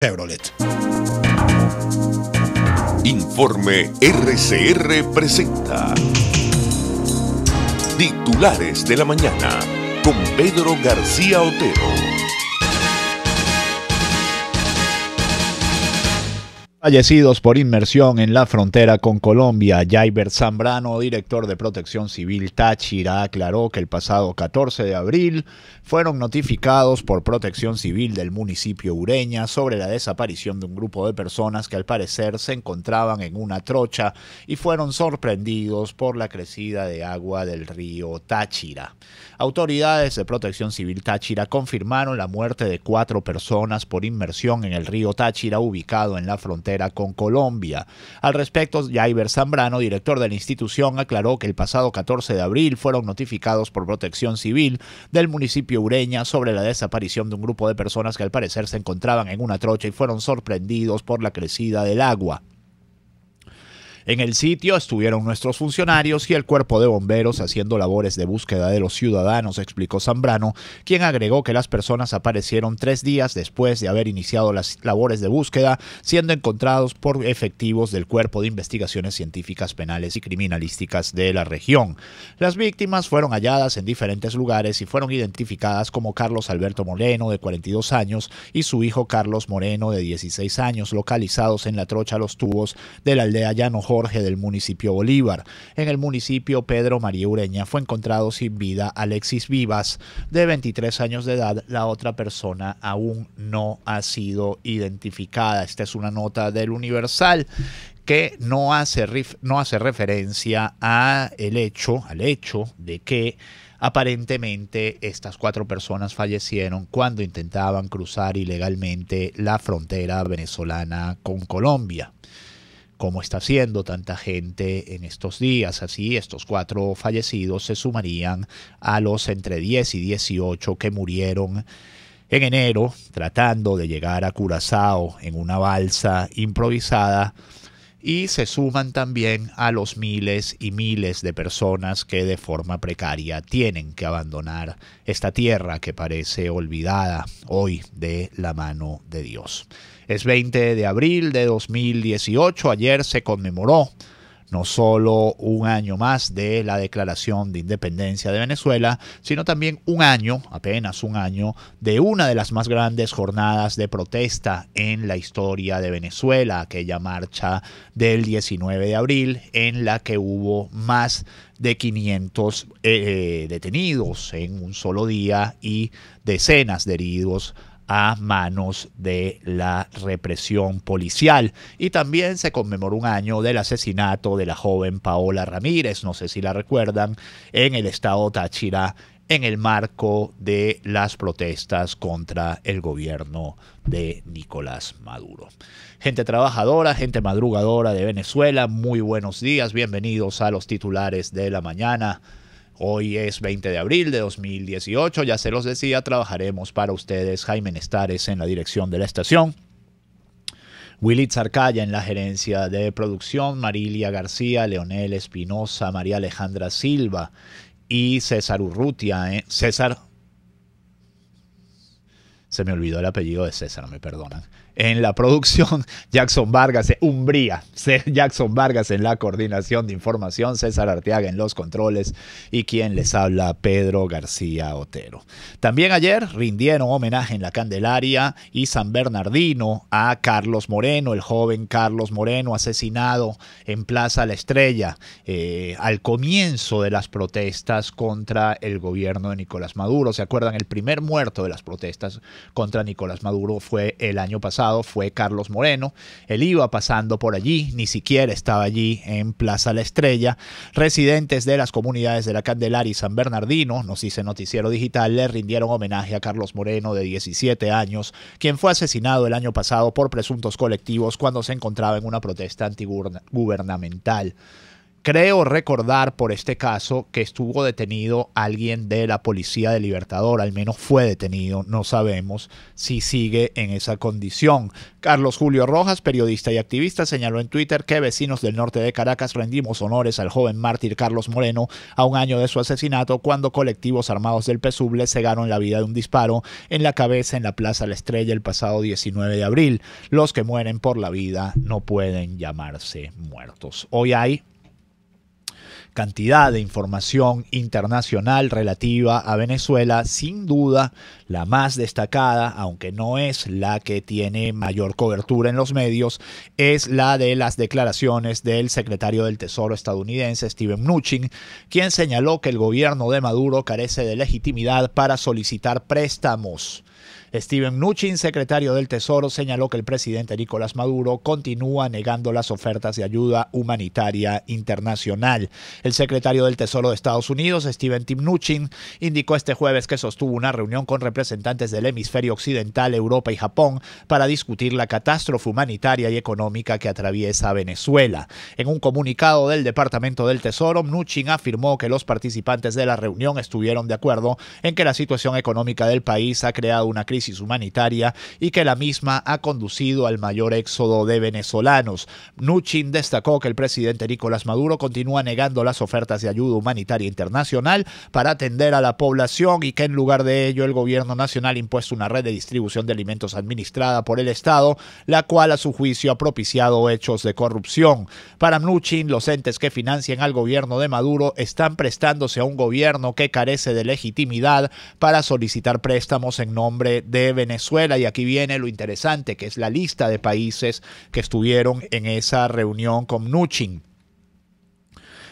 Chevrolet. Informe RCR presenta Titulares de la Mañana con Pedro García Otero. Fallecidos por inmersión en la frontera con Colombia. Jaiber Zambrano, director de Protección Civil Táchira, aclaró que el pasado 14 de abril fueron notificados por Protección Civil del municipio Ureña sobre la desaparición de un grupo de personas que al parecer se encontraban en una trocha y fueron sorprendidos por la crecida de agua del río Táchira. Autoridades de Protección Civil Táchira confirmaron la muerte de 4 personas por inmersión en el río Táchira, ubicado en la frontera con Colombia. Al respecto, Jaiber Zambrano, director de la institución, aclaró que el pasado 14 de abril fueron notificados por Protección Civil del municipio Ureña sobre la desaparición de un grupo de personas que al parecer se encontraban en una trocha y fueron sorprendidos por la crecida del agua. En el sitio estuvieron nuestros funcionarios y el cuerpo de bomberos haciendo labores de búsqueda de los ciudadanos, explicó Zambrano, quien agregó que las personas aparecieron 3 días después de haber iniciado las labores de búsqueda, siendo encontrados por efectivos del Cuerpo de Investigaciones Científicas Penales y Criminalísticas de la región. Las víctimas fueron halladas en diferentes lugares y fueron identificadas como Carlos Alberto Moreno, de 42 años, y su hijo Carlos Moreno, de 16 años, localizados en la trocha Los Tubos de la aldea Llano Jorge del municipio Bolívar. En el municipio Pedro María Ureña fue encontrado sin vida Alexis Vivas, de 23 años de edad. La otra persona aún no ha sido identificada. Esta es una nota del Universal que no hace referencia al hecho de que aparentemente estas 4 personas fallecieron cuando intentaban cruzar ilegalmente la frontera venezolana con Colombia, como está haciendo tanta gente en estos días. Así, estos 4 fallecidos se sumarían a los entre 10 y 18 que murieron en enero tratando de llegar a Curazao en una balsa improvisada, y se suman también a los miles y miles de personas que de forma precaria tienen que abandonar esta tierra que parece olvidada hoy de la mano de Dios. Es 20 de abril de 2018. Ayer se conmemoró no solo un año más de la declaración de independencia de Venezuela, sino también apenas un año, de una de las más grandes jornadas de protesta en la historia de Venezuela, aquella marcha del 19 de abril, en la que hubo más de 500 detenidos en un solo día y decenas de heridos a manos de la represión policial. Y también se conmemoró un año del asesinato de la joven Paola Ramírez, no sé si la recuerdan, en el estado Táchira, en el marco de las protestas contra el gobierno de Nicolás Maduro. Gente trabajadora, gente madrugadora de Venezuela, muy buenos días, bienvenidos a los titulares de la mañana. Hoy es 20 de abril de 2018, ya se los decía, trabajaremos para ustedes Jaime Nestares en la dirección de la estación, Willy Zarcaya en la gerencia de producción, Marilia García, Leonel Espinosa, María Alejandra Silva y César Urrutia. Se me olvidó el apellido de César, me perdonan. En la producción, Jackson Vargas, Jackson Vargas en la coordinación de información, César Arteaga en los controles y quien les habla, Pedro García Otero. También ayer rindieron homenaje en la Candelaria y San Bernardino a Carlos Moreno, el joven Carlos Moreno, asesinado en Plaza La Estrella al comienzo de las protestas contra el gobierno de Nicolás Maduro. ¿Se acuerdan? El primer muerto de las protestas contra Nicolás Maduro fue el año pasado, fue Carlos Moreno. Él iba pasando por allí, ni siquiera estaba allí en Plaza La Estrella. Residentes de las comunidades de la Candelaria y San Bernardino, nos dice Noticiero Digital, le rindieron homenaje a Carlos Moreno, de 17 años, quien fue asesinado el año pasado por presuntos colectivos cuando se encontraba en una protesta antigubernamental. Creo recordar por este caso que estuvo detenido alguien de la policía de Libertador, al menos fue detenido, no sabemos si sigue en esa condición. Carlos Julio Rojas, periodista y activista, señaló en Twitter que vecinos del norte de Caracas rendimos honores al joven mártir Carlos Moreno a un año de su asesinato cuando colectivos armados del PSUV le cegaron la vida de un disparo en la cabeza en la Plaza La Estrella el pasado 19 de abril. Los que mueren por la vida no pueden llamarse muertos. Hoy hay cantidad de información internacional relativa a Venezuela, sin duda la más destacada, aunque no es la que tiene mayor cobertura en los medios, es la de las declaraciones del secretario del Tesoro estadounidense, Steven Mnuchin, quien señaló que el gobierno de Maduro carece de legitimidad para solicitar préstamos. Steven Mnuchin, secretario del Tesoro, señaló que el presidente Nicolás Maduro continúa negando las ofertas de ayuda humanitaria internacional. El secretario del Tesoro de Estados Unidos, Steven Mnuchin, indicó este jueves que sostuvo una reunión con representantes del hemisferio occidental, Europa y Japón para discutir la catástrofe humanitaria y económica que atraviesa Venezuela. En un comunicado del Departamento del Tesoro, Mnuchin afirmó que los participantes de la reunión estuvieron de acuerdo en que la situación económica del país ha creado una crisis humanitaria y que la misma ha conducido al mayor éxodo de venezolanos. Mnuchin destacó que el presidente Nicolás Maduro continúa negando las ofertas de ayuda humanitaria internacional para atender a la población y que en lugar de ello el gobierno nacional ha impuesto una red de distribución de alimentos administrada por el Estado, la cual a su juicio ha propiciado hechos de corrupción. Para Mnuchin, los entes que financian al gobierno de Maduro están prestándose a un gobierno que carece de legitimidad para solicitar préstamos en nombre de Venezuela. Y aquí viene lo interesante, que es la lista de países que estuvieron en esa reunión con Mnuchin.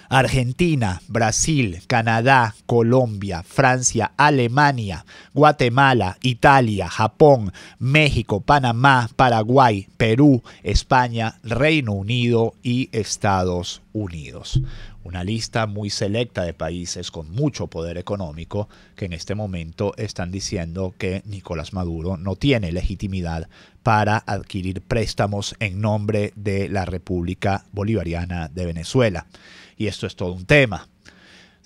Argentina, Brasil, Canadá, Colombia, Francia, Alemania, Guatemala, Italia, Japón, México, Panamá, Paraguay, Perú, España, Reino Unido y Estados Unidos. Una lista muy selecta de países con mucho poder económico que en este momento están diciendo que Nicolás Maduro no tiene legitimidad para adquirir préstamos en nombre de la República Bolivariana de Venezuela. Y esto es todo un tema.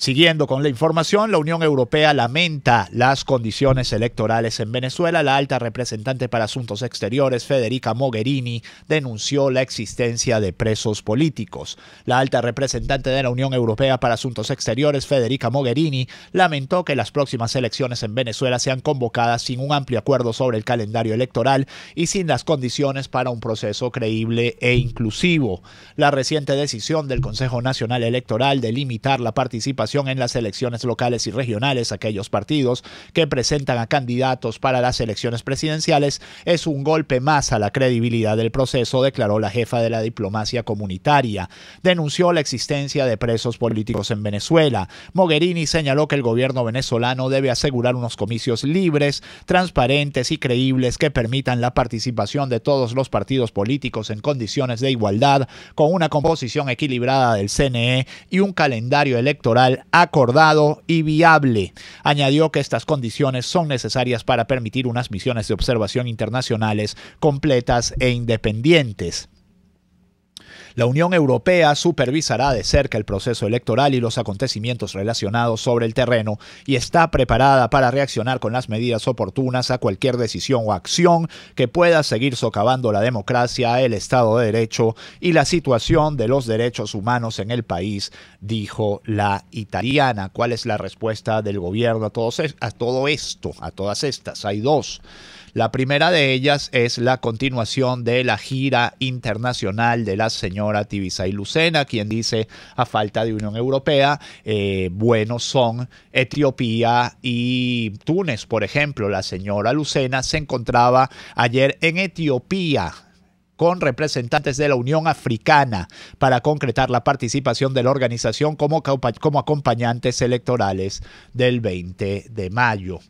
Siguiendo con la información, la Unión Europea lamenta las condiciones electorales en Venezuela. La alta representante para Asuntos Exteriores, Federica Mogherini, denunció la existencia de presos políticos. La alta representante de la Unión Europea para Asuntos Exteriores, Federica Mogherini, lamentó que las próximas elecciones en Venezuela sean convocadas sin un amplio acuerdo sobre el calendario electoral y sin las condiciones para un proceso creíble e inclusivo. La reciente decisión del Consejo Nacional Electoral de limitar la participación en las elecciones locales y regionales, aquellos partidos que presentan a candidatos para las elecciones presidenciales, es un golpe más a la credibilidad del proceso, declaró la jefa de la diplomacia comunitaria. Denunció la existencia de presos políticos en Venezuela. Mogherini señaló que el gobierno venezolano debe asegurar unos comicios libres, transparentes y creíbles que permitan la participación de todos los partidos políticos en condiciones de igualdad, con una composición equilibrada del CNE y un calendario electoral acordado y viable. Añadió que estas condiciones son necesarias para permitir unas misiones de observación internacionales completas e independientes. La Unión Europea supervisará de cerca el proceso electoral y los acontecimientos relacionados sobre el terreno y está preparada para reaccionar con las medidas oportunas a cualquier decisión o acción que pueda seguir socavando la democracia, el Estado de Derecho y la situación de los derechos humanos en el país, dijo la italiana. ¿Cuál es la respuesta del gobierno a todo esto? A todas estas. Hay dos. La primera de ellas es la continuación de la gira internacional de la señora Tibisay Lucena, quien dice, a falta de Unión Europea, buenos son Etiopía y Túnez. Por ejemplo, la señora Lucena se encontraba ayer en Etiopía con representantes de la Unión Africana para concretar la participación de la organización como acompañantes electorales del 20 de mayo.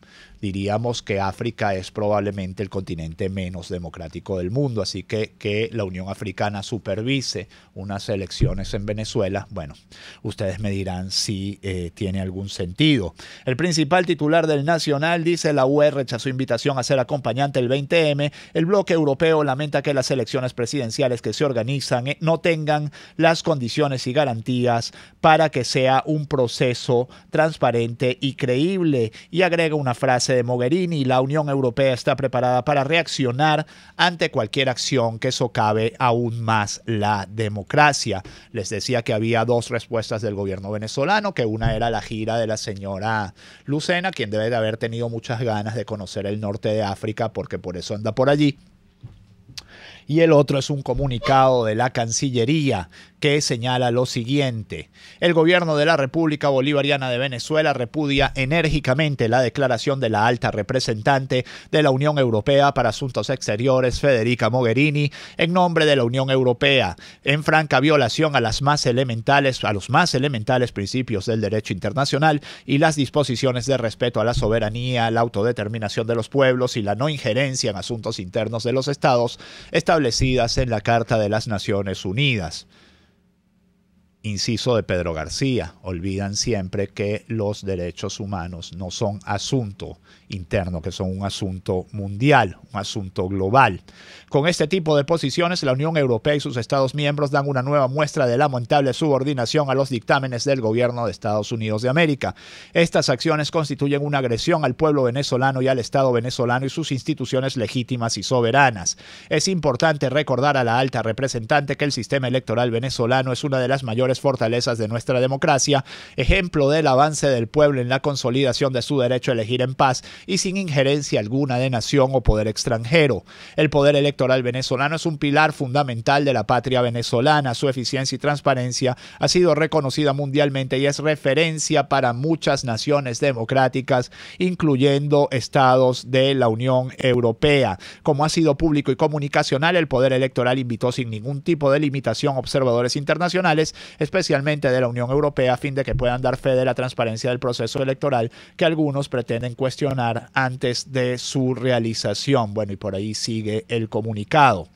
diríamos que África es probablemente el continente menos democrático del mundo, así que la Unión Africana supervise unas elecciones en Venezuela, bueno, ustedes me dirán si tiene algún sentido. El principal titular del Nacional dice: la UE rechazó invitación a ser acompañante del 20M. El bloque europeo lamenta que las elecciones presidenciales que se organizan no tengan las condiciones y garantías para que sea un proceso transparente y creíble. Y agrega una frase de Mogherini: la Unión Europea está preparada para reaccionar ante cualquier acción que socave aún más la democracia. Les decía que había dos respuestas del gobierno venezolano, que una era la gira de la señora Lucena, quien debe de haber tenido muchas ganas de conocer el norte de África porque por eso anda por allí. Y el otro es un comunicado de la Cancillería que señala lo siguiente: el gobierno de la República Bolivariana de Venezuela repudia enérgicamente la declaración de la alta representante de la Unión Europea para Asuntos Exteriores, Federica Mogherini, en nombre de la Unión Europea, en franca violación a los más elementales principios del derecho internacional y las disposiciones de respeto a la soberanía, la autodeterminación de los pueblos y la no injerencia en asuntos internos de los estados establecidas en la Carta de las Naciones Unidas. Inciso de Pedro García: olvidan siempre que los derechos humanos no son asunto interno, que son un asunto mundial, un asunto global. Con este tipo de posiciones, la Unión Europea y sus Estados miembros dan una nueva muestra de lamentable subordinación a los dictámenes del gobierno de Estados Unidos de América. Estas acciones constituyen una agresión al pueblo venezolano y al Estado venezolano y sus instituciones legítimas y soberanas. Es importante recordar a la alta representante que el sistema electoral venezolano es una de las mayores fortalezas de nuestra democracia, ejemplo del avance del pueblo en la consolidación de su derecho a elegir en paz y sin injerencia alguna de nación o poder extranjero. El poder electoral venezolano es un pilar fundamental de la patria venezolana. Su eficiencia y transparencia ha sido reconocida mundialmente y es referencia para muchas naciones democráticas, incluyendo estados de la Unión Europea. Como ha sido público y comunicacional, el poder electoral invitó sin ningún tipo de limitación a observadores internacionales, especialmente de la Unión Europea, a fin de que puedan dar fe de la transparencia del proceso electoral que algunos pretenden cuestionar antes de su realización. Bueno, y por ahí sigue el comunicado.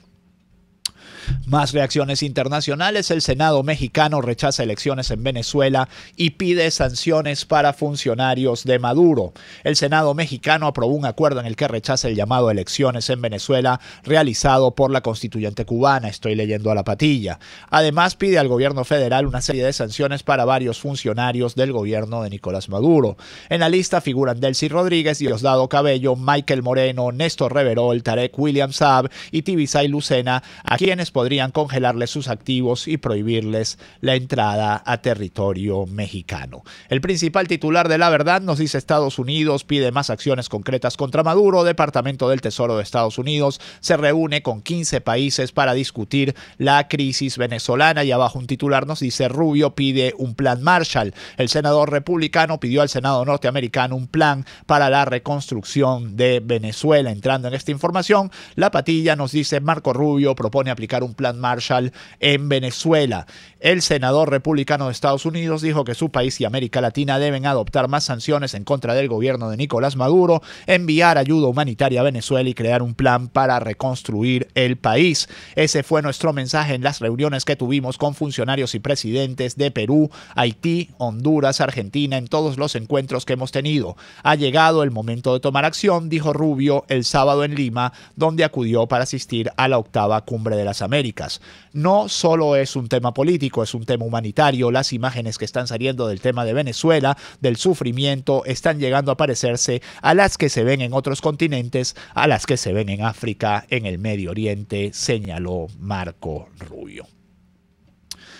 Más reacciones internacionales. El Senado mexicano rechaza elecciones en Venezuela y pide sanciones para funcionarios de Maduro. El Senado mexicano aprobó un acuerdo en el que rechaza el llamado a elecciones en Venezuela realizado por la constituyente cubana. Estoy leyendo a la patilla. Además, pide al gobierno federal una serie de sanciones para varios funcionarios del gobierno de Nicolás Maduro. En la lista figuran Delcy Rodríguez, Diosdado Cabello, Michael Moreno, Néstor Reverol, Tarek William Saab y Tibisay Lucena, a quienes podrían congelarles sus activos y prohibirles la entrada a territorio mexicano. El principal titular de La Verdad nos dice: Estados Unidos pide más acciones concretas contra Maduro. Departamento del Tesoro de Estados Unidos se reúne con 15 países para discutir la crisis venezolana. Y abajo un titular nos dice: Rubio pide un plan Marshall. El senador republicano pidió al Senado norteamericano un plan para la reconstrucción de Venezuela. Entrando en esta información, La Patilla nos dice: Marco Rubio propone aplicar un plan Marshall en Venezuela. El senador republicano de Estados Unidos dijo que su país y América Latina deben adoptar más sanciones en contra del gobierno de Nicolás Maduro, enviar ayuda humanitaria a Venezuela y crear un plan para reconstruir el país. Ese fue nuestro mensaje en las reuniones que tuvimos con funcionarios y presidentes de Perú, Haití, Honduras, Argentina, en todos los encuentros que hemos tenido. Ha llegado el momento de tomar acción, dijo Rubio el sábado en Lima, donde acudió para asistir a la 8ª Cumbre de las Américas. No solo es un tema político, es un tema humanitario. Las imágenes que están saliendo del tema de Venezuela, del sufrimiento, están llegando a parecerse a las que se ven en otros continentes, a las que se ven en África, en el Medio Oriente, señaló Marco Rubio.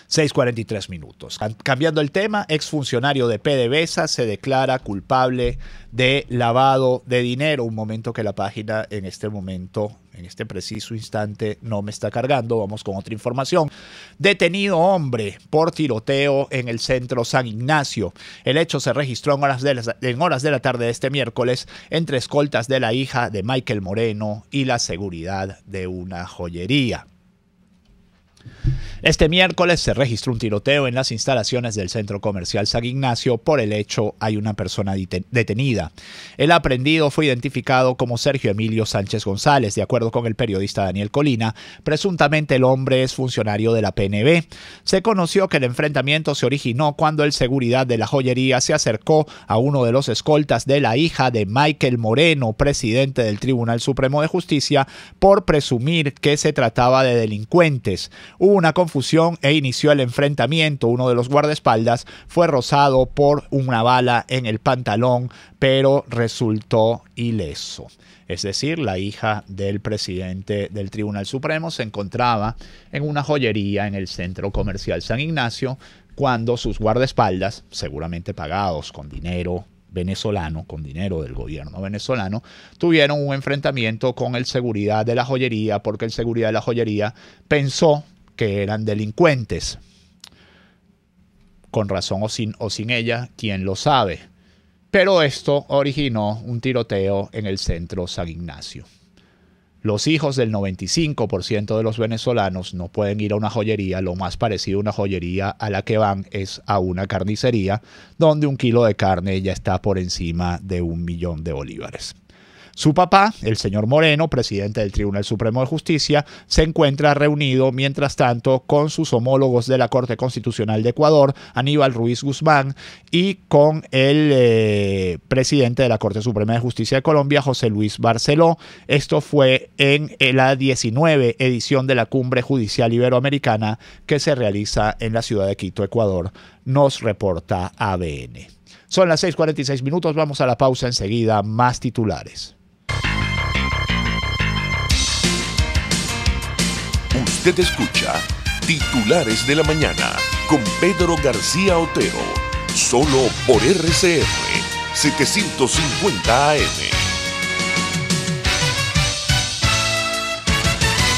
6:43 minutos. Cambiando el tema, exfuncionario de PDVSA se declara culpable de lavado de dinero. Un momento que la página en este preciso instante no me está cargando. Vamos con otra información. Detenido hombre por tiroteo en el centro San Ignacio. El hecho se registró en horas de la tarde de este miércoles entre escoltas de la hija de Michael Moreno y la seguridad de una joyería. Este miércoles se registró un tiroteo en las instalaciones del centro comercial San Ignacio. Por el hecho hay una persona detenida. El aprehendido fue identificado como Sergio Emilio Sánchez González. De acuerdo con el periodista Daniel Colina, presuntamente el hombre es funcionario de la PNB. Se conoció que el enfrentamiento se originó cuando el seguridad de la joyería se acercó a uno de los escoltas de la hija de Michael Moreno, presidente del Tribunal Supremo de Justicia, por presumir que se trataba de delincuentes. Hubo una confusión e inició el enfrentamiento. Uno de los guardaespaldas fue rozado por una bala en el pantalón, pero resultó ileso. Es decir, la hija del presidente del Tribunal Supremo se encontraba en una joyería en el centro comercial San Ignacio cuando sus guardaespaldas, seguramente pagados con dinero venezolano, con dinero del gobierno venezolano, tuvieron un enfrentamiento con el seguridad de la joyería porque el seguridad de la joyería pensó que eran delincuentes. Con razón o sin ella, quién lo sabe. Pero esto originó un tiroteo en el centro San Ignacio. Los hijos del 95% de los venezolanos no pueden ir a una joyería. Lo más parecido a una joyería a la que van es a una carnicería, donde un kilo de carne ya está por encima de $1.000.000. Su papá, el señor Moreno, presidente del Tribunal Supremo de Justicia, se encuentra reunido, mientras tanto, con sus homólogos de la Corte Constitucional de Ecuador, Aníbal Ruiz Guzmán, y con el presidente de la Corte Suprema de Justicia de Colombia, José Luis Barceló. Esto fue en la 19 edición de la Cumbre Judicial Iberoamericana que se realiza en la ciudad de Quito, Ecuador, nos reporta ABN. Son las 6:46 minutos, vamos a la pausa enseguida, más titulares. Usted escucha Titulares de la Mañana con Pedro García Otero, solo por RCR 750 AM.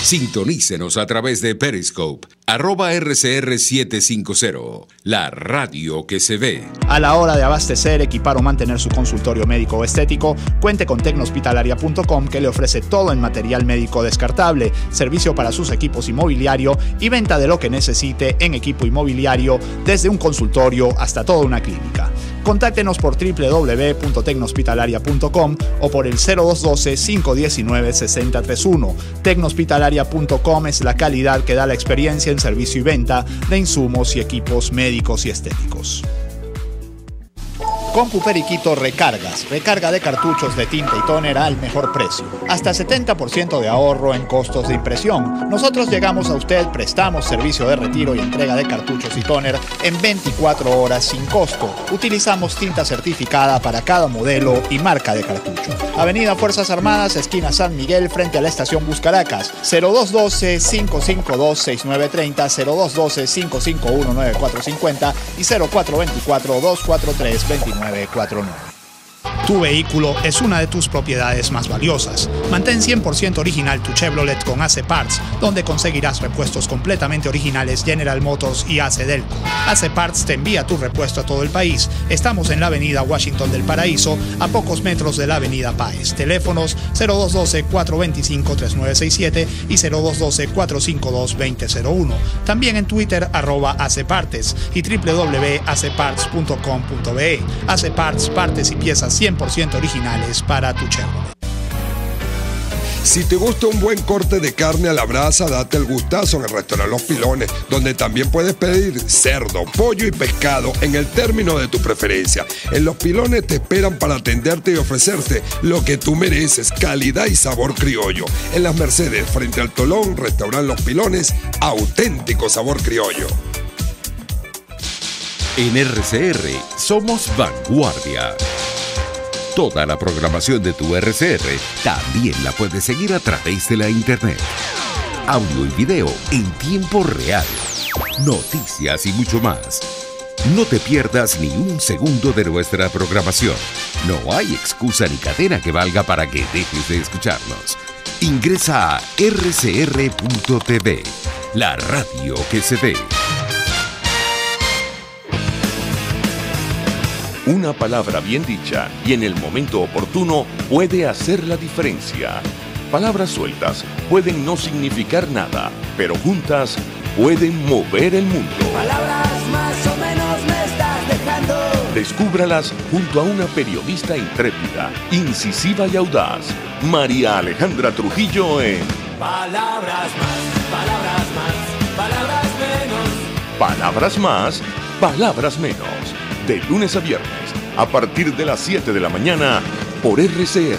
Sintonícenos a través de Periscope, @RCR750, la radio que se ve. A la hora de abastecer, equipar o mantener su consultorio médico o estético, cuente con tecnohospitalaria.com, que le ofrece todo en material médico descartable, servicio para sus equipos inmobiliario y venta de lo que necesite en equipo inmobiliario, desde un consultorio hasta toda una clínica. Contáctenos por www.tecnohospitalaria.com o por el 0212-519-6031. Tecnohospitalaria.com es la calidad que da la experiencia en servicio y venta de insumos y equipos médicos y estéticos. Compu Periquito Recargas. Recarga de cartuchos de tinta y tóner al mejor precio. Hasta 70% de ahorro en costos de impresión. Nosotros llegamos a usted, prestamos servicio de retiro y entrega de cartuchos y tóner en 24 horas sin costo. Utilizamos tinta certificada para cada modelo y marca de cartucho. Avenida Fuerzas Armadas, esquina San Miguel, frente a la estación Bus Caracas. 0212-552-6930, 0212-551-9450 y 0424-243-2949. Tu vehículo es una de tus propiedades más valiosas. Mantén 100% original tu Chevrolet con AC Parts, donde conseguirás repuestos completamente originales General Motors y AC Delco. AC Parts te envía tu repuesto a todo el país. Estamos en la avenida Washington del Paraíso, a pocos metros de la avenida Páez. Teléfonos 0212-425-3967 y 0212-452-2001. También en Twitter @ACPartes y www.acparts.com.be. AC Parts, partes y piezas 100% originales para tu Chevrolet. Si te gusta un buen corte de carne a la brasa, date el gustazo en el restaurante Los Pilones, donde también puedes pedir cerdo, pollo y pescado en el término de tu preferencia. En Los Pilones te esperan para atenderte y ofrecerte lo que tú mereces, calidad y sabor criollo. En Las Mercedes, frente al Tolón, restaurante Los Pilones, auténtico sabor criollo. En RCR somos vanguardia. Toda la programación de tu RCR también la puedes seguir a través de la internet. Audio y video en tiempo real. Noticias y mucho más. No te pierdas ni un segundo de nuestra programación. No hay excusa ni cadena que valga para que dejes de escucharnos. Ingresa a rcr.tv, la radio que se ve. Una palabra bien dicha y en el momento oportuno puede hacer la diferencia. Palabras sueltas pueden no significar nada, pero juntas pueden mover el mundo. Palabras más o menos me estás dejando. Descúbralas junto a una periodista intrépida, incisiva y audaz, María Alejandra Trujillo en Palabras más, palabras más, palabras menos. Palabras más, palabras menos. De lunes a viernes, a partir de las 7 de la mañana, por RCR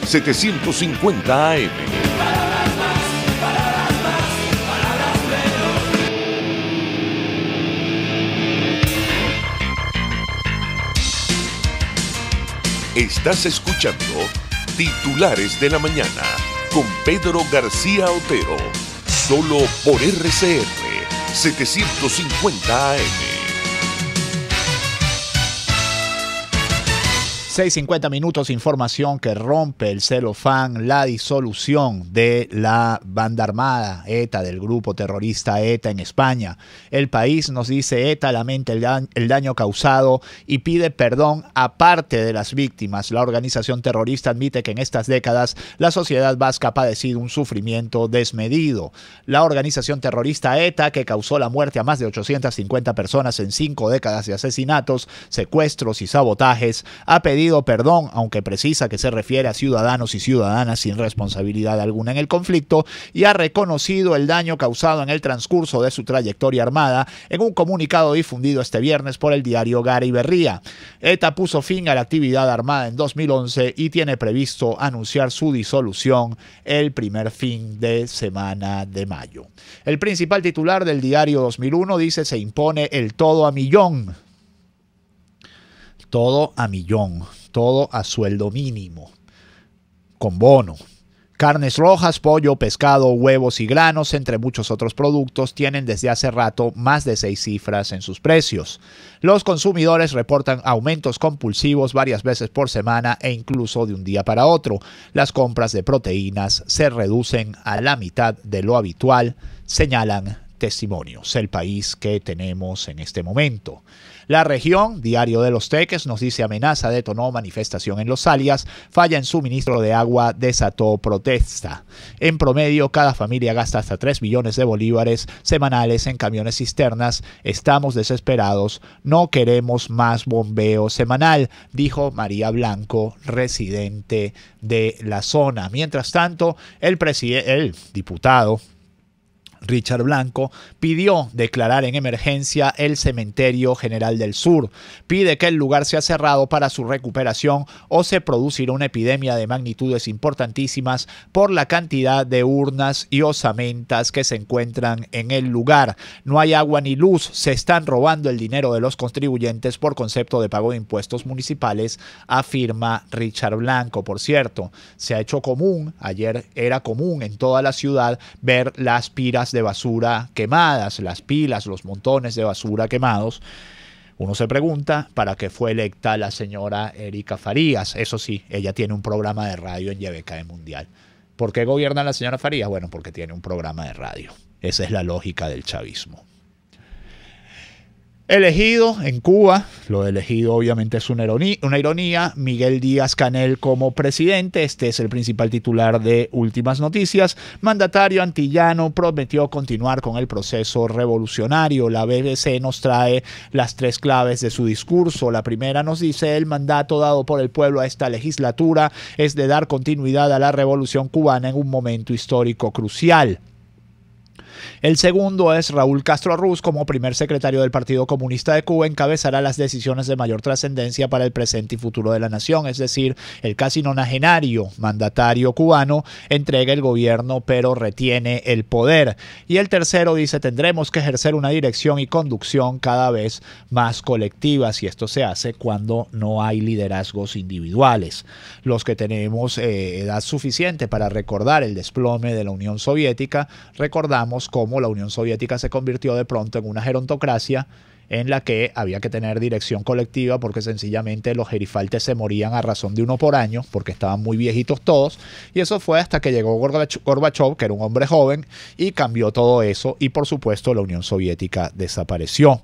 750 AM. Palabras más, palabras menos. Estás escuchando Titulares de la Mañana con Pedro García Otero, solo por RCR 750 AM. 6:50 minutos, información que rompe el celofán, la disolución de la banda armada ETA, del grupo terrorista ETA en España. El País nos dice: ETA lamenta el daño causado y pide perdón aparte de las víctimas. La organización terrorista admite que en estas décadas la sociedad vasca ha padecido un sufrimiento desmedido. La organización terrorista ETA, que causó la muerte a más de 850 personas en 5 décadas de asesinatos, secuestros y sabotajes, ha pedido perdón, aunque precisa que se refiere a ciudadanos y ciudadanas sin responsabilidad alguna en el conflicto, y ha reconocido el daño causado en el transcurso de su trayectoria armada en un comunicado difundido este viernes por el diario Gara y Berría. ETA puso fin a la actividad armada en 2011 y tiene previsto anunciar su disolución el primer fin de semana de mayo. El principal titular del diario 2001 dice: se impone el todo a millón. Todo a millón, todo a sueldo mínimo, con bono. Carnes rojas, pollo, pescado, huevos y granos, entre muchos otros productos, tienen desde hace rato más de 6 cifras en sus precios. Los consumidores reportan aumentos compulsivos varias veces por semana e incluso de un día para otro. Las compras de proteínas se reducen a la mitad de lo habitual, señalan testimonios. El País que tenemos en este momento. La Región, diario de los Teques, nos dice: amenaza detonó manifestación en Los Alias, falla en suministro de agua, desató protesta. En promedio, cada familia gasta hasta 3 millones de bolívares semanales en camiones cisternas. Estamos desesperados, no queremos más bombeo semanal, dijo María Blanco, residente de la zona. Mientras tanto, el diputado Richard Blanco pidió declarar en emergencia el Cementerio General del Sur. Pide que el lugar sea cerrado para su recuperación o se producirá una epidemia de magnitudes importantísimas por la cantidad de urnas y osamentas que se encuentran en el lugar. No hay agua ni luz, se están robando el dinero de los contribuyentes por concepto de pago de impuestos municipales, afirma Richard Blanco. Por cierto, se ha hecho común, ayer era común en toda la ciudad ver las piras de basura quemadas, las pilas, los montones de basura quemados. Uno se pregunta para qué fue electa la señora Erika Farías. Eso sí, ella tiene un programa de radio en YBKE Mundial. ¿Por qué gobierna la señora Farías? Bueno, porque tiene un programa de radio. Esa es la lógica del chavismo. Elegido en Cuba, lo de elegido obviamente es una ironía, Miguel Díaz-Canel como presidente. Este es el principal titular de Últimas Noticias. Mandatario antillano prometió continuar con el proceso revolucionario. La BBC nos trae las 3 claves de su discurso. La primera nos dice: el mandato dado por el pueblo a esta legislatura es de dar continuidad a la revolución cubana en un momento histórico crucial. El segundo es: Raúl Castro Ruz, como primer secretario del Partido Comunista de Cuba, encabezará las decisiones de mayor trascendencia para el presente y futuro de la nación. Es decir, el casi nonagenario mandatario cubano entrega el gobierno pero retiene el poder. Y el tercero dice: tendremos que ejercer una dirección y conducción cada vez más colectivas, y esto se hace cuando no hay liderazgos individuales. Los que tenemos edad suficiente para recordar el desplome de la Unión Soviética, recordamos cómo la Unión Soviética se convirtió de pronto en una gerontocracia en la que había que tener dirección colectiva porque sencillamente los gerifaltes se morían a razón de 1 por año porque estaban muy viejitos todos, y eso fue hasta que llegó Gorbachov, que era un hombre joven, y cambió todo eso, y por supuesto la Unión Soviética desapareció.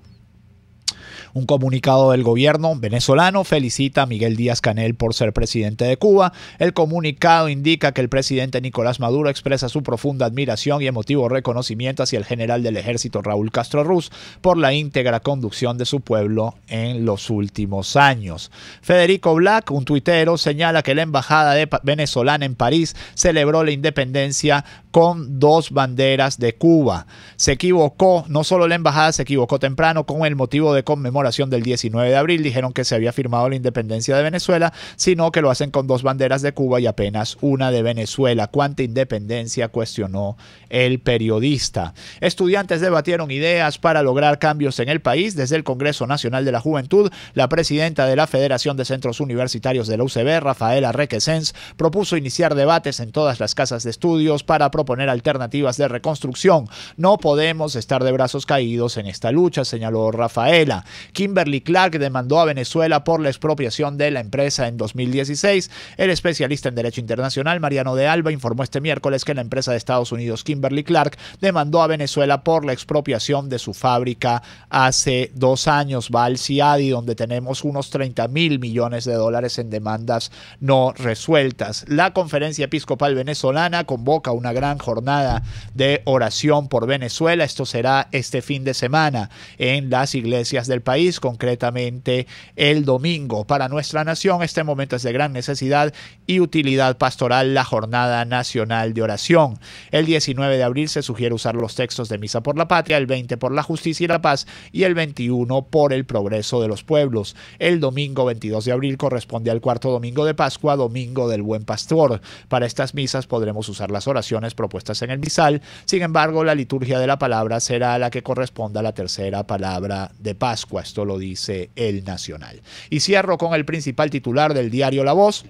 Un comunicado del gobierno venezolano felicita a Miguel Díaz-Canel por ser presidente de Cuba. El comunicado indica que el presidente Nicolás Maduro expresa su profunda admiración y emotivo reconocimiento hacia el general del ejército Raúl Castro Ruz por la íntegra conducción de su pueblo en los últimos años. Federico Black, un tuitero, señala que la embajada venezolana en París celebró la independencia con 2 banderas de Cuba. Se equivocó, no solo la embajada se equivocó temprano con el motivo de conmemoración del 19 de abril, dijeron que se había firmado la independencia de Venezuela, sino que lo hacen con 2 banderas de Cuba y apenas una de Venezuela. ¿Cuánta independencia?, cuestionó el periodista. Estudiantes debatieron ideas para lograr cambios en el país. Desde el Congreso Nacional de la Juventud, la presidenta de la Federación de Centros Universitarios de la UCB, Rafaela Requesens, propuso iniciar debates en todas las casas de estudios para proponer alternativas de reconstrucción. No podemos estar de brazos caídos en esta lucha, señaló Rafaela. Kimberly Clark demandó a Venezuela por la expropiación de la empresa en 2016. El especialista en Derecho Internacional, Mariano de Alba, informó este miércoles que la empresa de Estados Unidos, Kimberly Clark, demandó a Venezuela por la expropiación de su fábrica hace 2 años, Val Ciadi, donde tenemos unos 30.000 millones de dólares en demandas no resueltas. La Conferencia Episcopal Venezolana convoca una gran jornada de oración por Venezuela. Esto será este fin de semana en las iglesias del país, concretamente el domingo. Para nuestra nación, este momento es de gran necesidad y utilidad pastoral, la Jornada Nacional de Oración. El 19 de abril se sugiere usar los textos de Misa por la Patria, el 20 por la justicia y la paz y el 21 por el progreso de los pueblos. El domingo 22 de abril corresponde al 4º domingo de Pascua, Domingo del Buen Pastor. Para estas misas podremos usar las oraciones propuestas en el misal. Sin embargo, la liturgia de la palabra será la que corresponda a la tercera palabra de Pascua. Esto lo dice el Nacional. Y cierro con el principal titular del diario La Voz.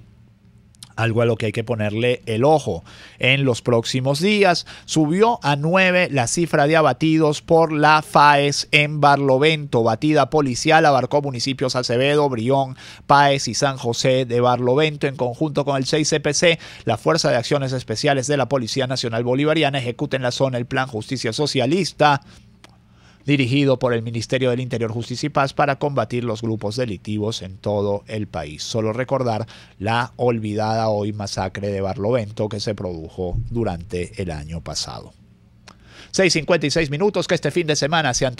Algo a lo que hay que ponerle el ojo. En los próximos días subió a 9 la cifra de abatidos por la FAES en Barlovento. Batida policial abarcó municipios Acevedo, Brión, Páez y San José de Barlovento. En conjunto con el 6CPC, la Fuerza de Acciones Especiales de la Policía Nacional Bolivariana ejecuta en la zona el Plan Justicia Socialista, dirigido por el Ministerio del Interior, Justicia y Paz, para combatir los grupos delictivos en todo el país. Solo recordar la olvidada hoy masacre de Barlovento que se produjo durante el año pasado. 6:56 minutos, que este fin de semana sea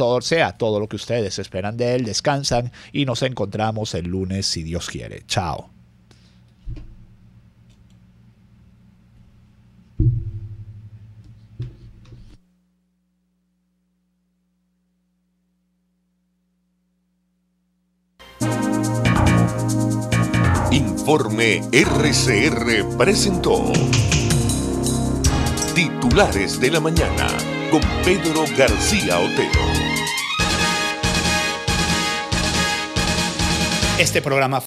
todo lo que ustedes esperan de él. Descansan y nos encontramos el lunes si Dios quiere. Chao. Informe RCR presentó Titulares de la Mañana con Pedro García Otero. Este programa